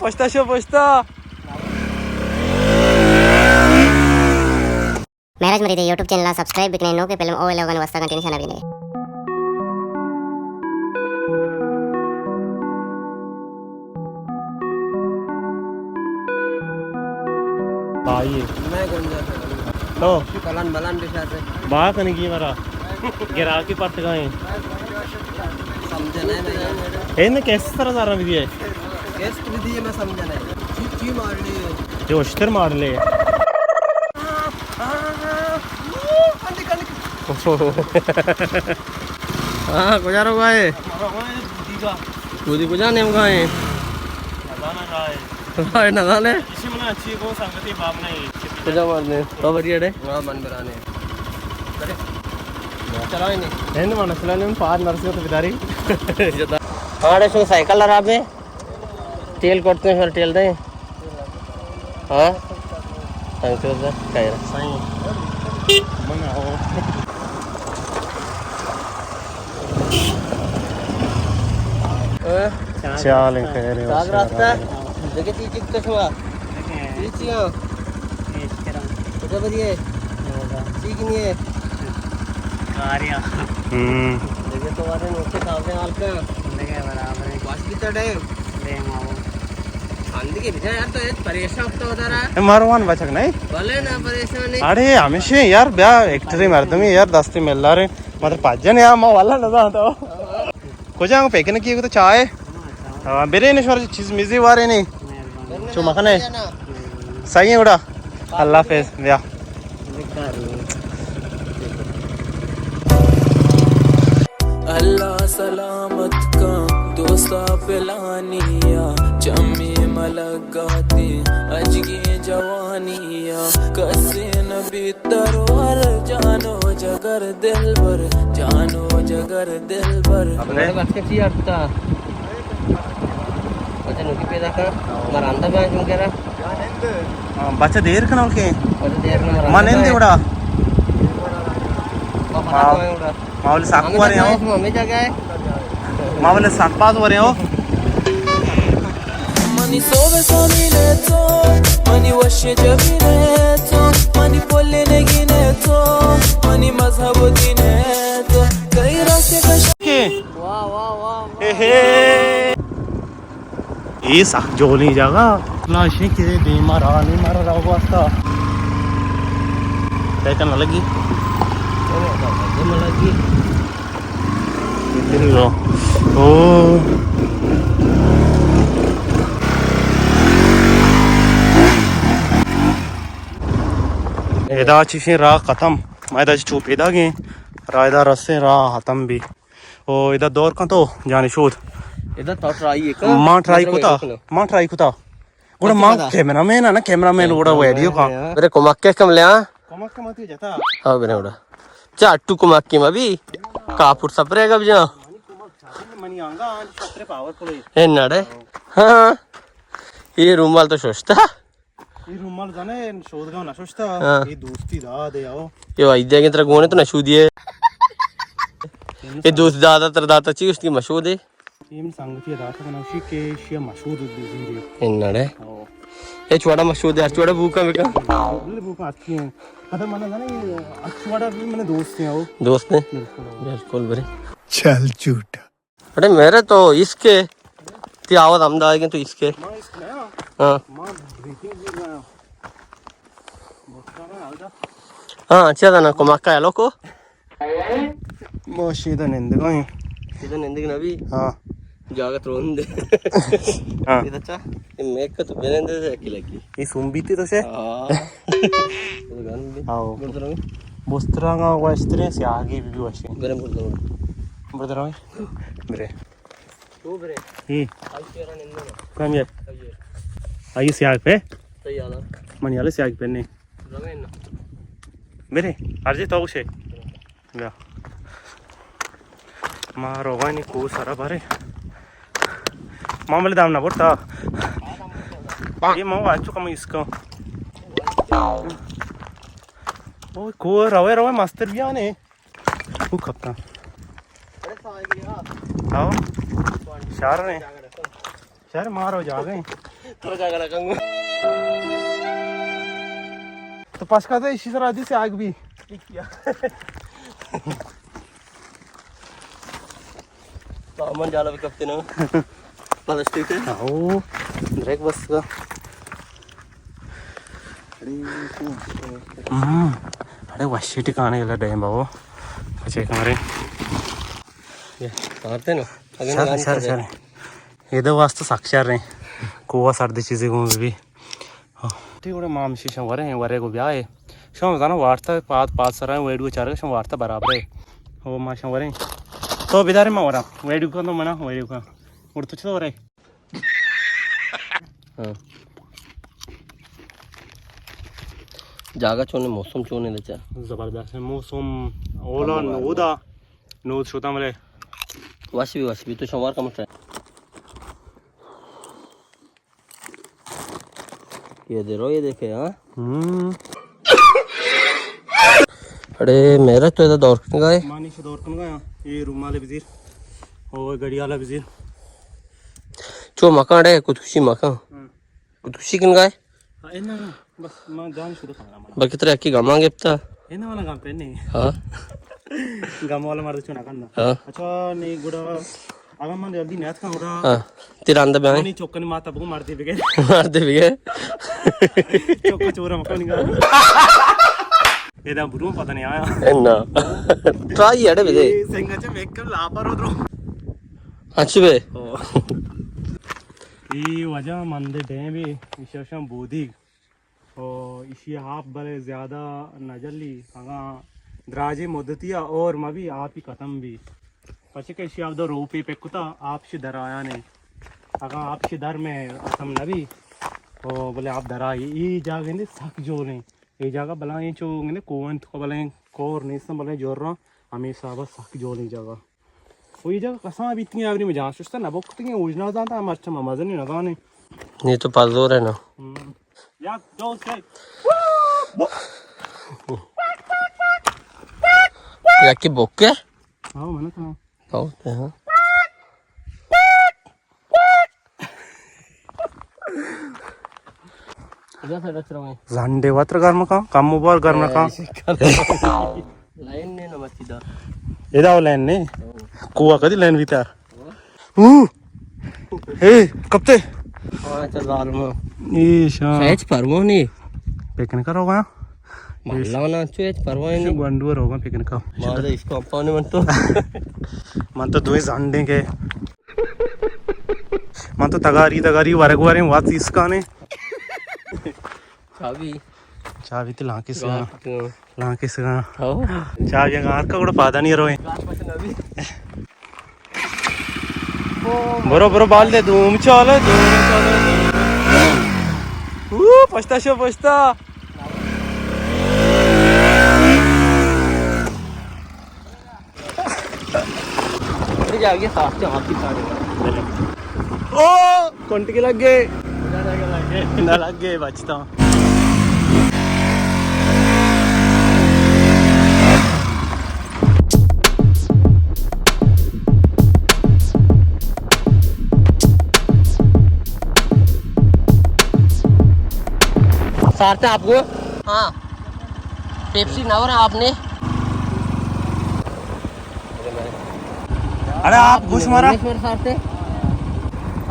posta show posta. Marriage ಮರಿದೆ YouTube channel subscribe ಬಿಕನೆ ನೋಕೆ ಫಿಲ್ಮ್ ಓ ಎಲ್ಲ ವಸ್ತಾ ಕಂಟಿನ್ಯೂ ಚೆನ್ನಾಗಿದೆ. भाई मैं कौन जाता तो बलान बलान के साथ बाहर कने की मरा गिरा के पट गए समझा नहीं मैं इन्हें कैसे तरह सारा विधि है टेस्ट विधि है मैं समझा नहीं ची मार ली जो उश्तर मार ले हाँ गुजारो गाए दूधी गुजाने हम गाए हाय ना जाने इसी में अच्छी को संगति बाप नहीं गुजा मारने तो बढ़िया डे हाँ मन बनाने चलाओ नहीं एंड माना चलाने में पार नरसिंह तो बिदारी हाँ डे शो साइकिल लगा पे तेल करते हैं फिर तेल दे हाँ थैंक यू सर कह रहा सही मना हो चाल कह रहे हो रास्ता जगह चीज चिकते हुआ चीज़ कुछ बढ़िया चीज़ नहीं है कार्य जगह तो वाले नोटे काफी हाल का लगे बराबर है बस भी तो डे ले माओ आंधी के बिना यार तो ये परेशान तो होता रहा मारवान बचक नहीं बोले ना परेशान नहीं अरे हमेशा यार ब्याह एक्टर मरते में यार दस्ते मिल रहे मतलब पाजन यार माँ वाला ना तो कुछ आंग पेकने की तो चाय बेरे ने शोर चीज मिजी वारे नहीं जो मखने सही है उड़ा अल्लाह हाफिज या अल्लाह सलामत का दोस्ता पिलानिया जमी मलगाती अजगी जवानिया कसे नबी तरवर जानो जगर दिल भर जानो जगर दिल भर अपने बच्चे की अर्था बच्चे नुकी पैदा कर मरांदा में क्यों कह रहा बच्चा देर का नौके बच्चे देर में माने नहीं उड़ा मरांदा मावले साकू वाले हो मम्मी जगह है मावले साकपात वाले हो मनी सोवे सोमीने तो मनी वशे जबीने तो मनी पोले नेगिने तो मनी मजहब दीने तो कई रास्ते कश के वाह वाह वाह हे ये साक जोली जगह लाशे के दे मारा नहीं मारा राव वास्ता देखन लगी लो ओ एदा चिशे रा खत्म मैदा चुप एदा गे रायदा रसे रा खत्म भी ओ इधर दौर का तो जाने शोध इधर तो ट्राई है मां ट्राई कुता गुड़ा मां कैमरामैन है ना कैमरामैन गुड़ा वीडियो का मेरे को मक्के कम ले कमक मत जाता हाँ बेने उड़ा चाटू को मक्के में भी कापुर सपरे कब जा मनी आंगा छत्रे पावरफुल है नड़े हाँ ये रूमाल तो सोचता ये रुमाल जाने शोध का ना सोचता ये दोस्ती दा दे आओ ये भाई देंगे तेरा गोने तो नशू दिए ये दोस्त दादा तेरा दादा चाहिए उसकी मशहूर है ये मन संगति दाता का नौशी के शिया मशहूर दीजिए है नड़े ये छोटा मशहूर है छोटा भूखा बेटा बोले वो अच्छी है पता माना जाने ये अच्छवाड़ा भी मैंने दोस्त हैं वो दोस्त ने बिल्कुल बरे चल झूठा अरे मेरे तो इसके ती आवाज अहमदाबाद के तो इसके मां इसने हाँ मां ब्रीथिंग भी ना बोलता ना आलदा हाँ अच्छा था ना को मक्का है लोगो मोशीदा निंद गए इधर निंदिक नबी हां जागत रोंदे हां ये अच्छा ये मेक का तो बेनेंदे से अकेले की ये सुंबीती तो से हाँ तो गान भी आओ बोलते रहो बोस्त्रंगा वास्त्रे से आगे भी वशे बेरे बोलते रहो बोलते रहो मेरे तू बेरे आज तेरा निंदे ना कम ये आइए सियाग पे सही आला मन याले सियाग पे नहीं रमेन ना मेरे अर्जे तो उसे या मारो वानी को सारा बारे मामले दाम ना बोलता ये माँ आज चुका मैं इसका ओ को रवे रवे मास्टर भी आने वो खपता आओ शहर ने शहर मारो जा गए तो क्या करा कंगू तो पसका था इसी तरह आदि से आग भी किया सामान जाला भी कपते ना प्लास्टिक है आओ डायरेक्ट बस का अरे वशी ठिकाने गेला डैम बाबू पचे कमरे मारते ना सर ఏదో వాస్తు సాక్షారే కోవా సర్ది చీజే గుంజ్ भी ठीक है माम शीशा वरे को ब्याह है शो बताना वार्ता पाँच सर वेड को चार शो वार्ता बराबर है वो माँ शो वरे तो बिदारे माँ वरा वेड को तो मना वेड को उड़ तो चलो वरे जागा चोने मौसम चोने लेचा जबरदस्त है मौसम ओला नोदा नोद शोता मले वाशी भी तो सोमवार का मत ये दे रो ये देखे हाँ अरे मेरा तो इधर दौड़ कर गए मानी से दौड़ कर गया ये रूम वाले वजीर और गड़ी वाला वजीर जो मकान है कुतुशी मकान कुतुशी किन गए इन्ना बस मैं जान शुरू खाना मार बाकी तरह की गमांगे पता इन्ना वाला काम पे नहीं हाँ गम वाला मार चुना करना हाँ अच्छा नहीं गुड़ा अगर मन जल्दी नेत का उड़ा हाँ तेरा अंदर में नहीं चौकन माता बगु मारती बिगे मारते भी है चौका चोरा मका निका एदा बुरू पता नहीं आया ना ट्राई है बे संगचे मेकअप लापर उधर अच्छी बे ये वजह मंदे डे भी विशेषम बोधी और इसी आप बड़े ज्यादा नजरली अगा द्राजे मुद्दतिया और मवी आप ही खत्म भी पचे के शियाव दो रोपी पे कुता आप से दराया नहीं अगर आप से दर में असम नबी ओ बोले आप दरा ये जागे ने सक जो नहीं ये जागा बला ये चो ने कोवन को बले कोर नहीं सम बले जोर रहा हमेशा बस सक जो नहीं जागा वो ये जगह कसा अभी इतनी आवरी में जहाँ सुस्ता ना बोकते हैं उजना जाता है मर्चा मजा नहीं लगा नहीं ये तो पालतू है ना या दो से या की बोके हाँ मैंने कहा बहुत है हाँ झंडे वात्र गर्म का काम मोबाइल गर्म का लाइन ने ना मत सीधा इधर लाइन ने कुआ कदी लाइन भीतर ए कब ते हाँ चल बाल में ईशा सहज परवो नहीं पिकनिक होगा माला ना चुएज परवो नहीं गंडूर होगा पिकनिक का मार दे इसको अपने मन तो दो झंडे के मन तो तगारी वरग वरे वात इसका ने चाबी तो लाकिसगा चाबी गार का కూడా पादा नहीं रोए बरो बाल दे धूम चले पछता जाओगे साथ से हाथ दिखा ओ कंट के लग गए ना लग गए बचता सारते आपको हाँ पेप्सी ना हो रहा आपने अरे आप घुस मारा सारते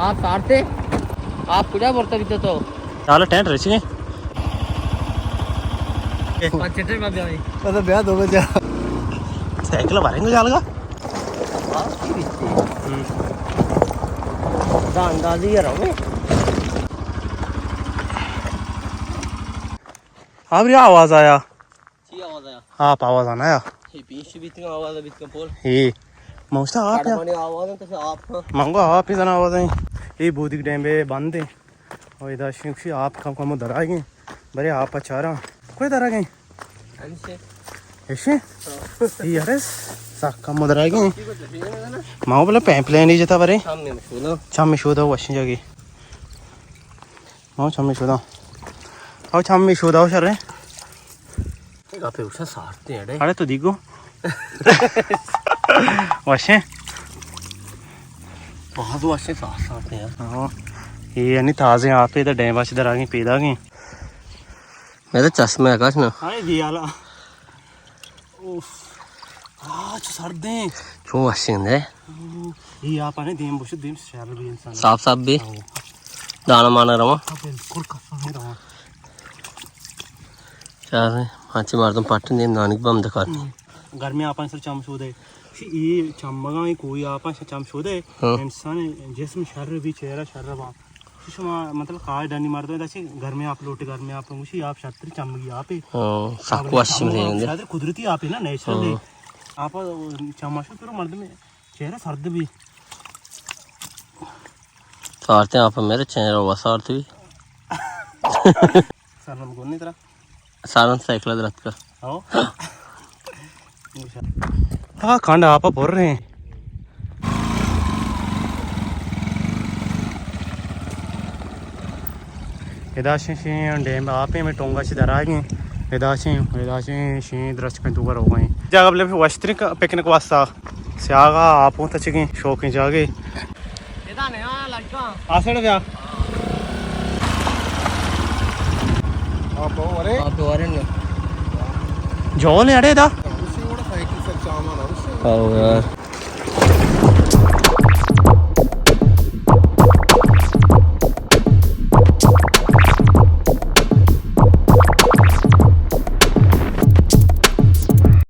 आप सारते आप कुछ बोलते भी तो चलो टेंट रची तो ब्याह दो बजे साइकिल भरेंगे जालगा अंदाज ही रहा हूँ अब ये आवाज आया आवाज आया आप आवाज आना या आवाज ये मौसा आप या आवाज आप मंगो आप ही जना आवाज आई ये बोधिक डैम पे बंद है और इधर शिक्षी आप कम दरा गए बरे आप अचारा कोई दरा गए ऐसे ये अरे साक कम दरा गए माओ बोले पैंपलेन नहीं जता बरे छाम शोधा वशी जगी माओ छाम शोधा और छाम शोधा सर पे उसे सारते हैं अरे तो दिगो वशे बहुत वशे सारते हैं हाँ ये नहीं ताजे आप इधर डैम वाच इधर आगे पैदा गए मेरा चश्मा है काश ना हाय ये आला उफ आज सर्दे क्यों वाशिंग है ये आप आने देम बुश देम शहर भी इंसान साफ साफ भी दाना माना रहा बिल्कुल कसम है रहा चार माची मार दूं पाटन देम नानिक बम दिखा घर में आपन सर चमशोद है ये चमगा ही कोई आपन सर चमशोद है इंसान जिस्म शहर भी चेहरा शहर बा शुमा मतलब कार डनी मार दो ऐसे घर में आप लोटे घर में आप मुशी आप छतरी चमगी आप ही साकू वाशिंग है शायद कुदरती आप ही ना नेचुरल आप चमाशो करो मर्द में चेहरा सर्द भी सारते आप मेरे चेहरा हुआ सारते भी सरम कौन नहीं तेरा सारन साइकिल दरत का आओ हाँ खंड आप बोल रहे हैं इदाशे डैम आप में टोंगा से दरा गए इदाशे शी द्रच पे दूर हो गए जगह बोले वस्त्री का पिकनिक वास्ता स्यागा आप तचगे शौक जागे आसड़ व्या जो ले अड़े दा यार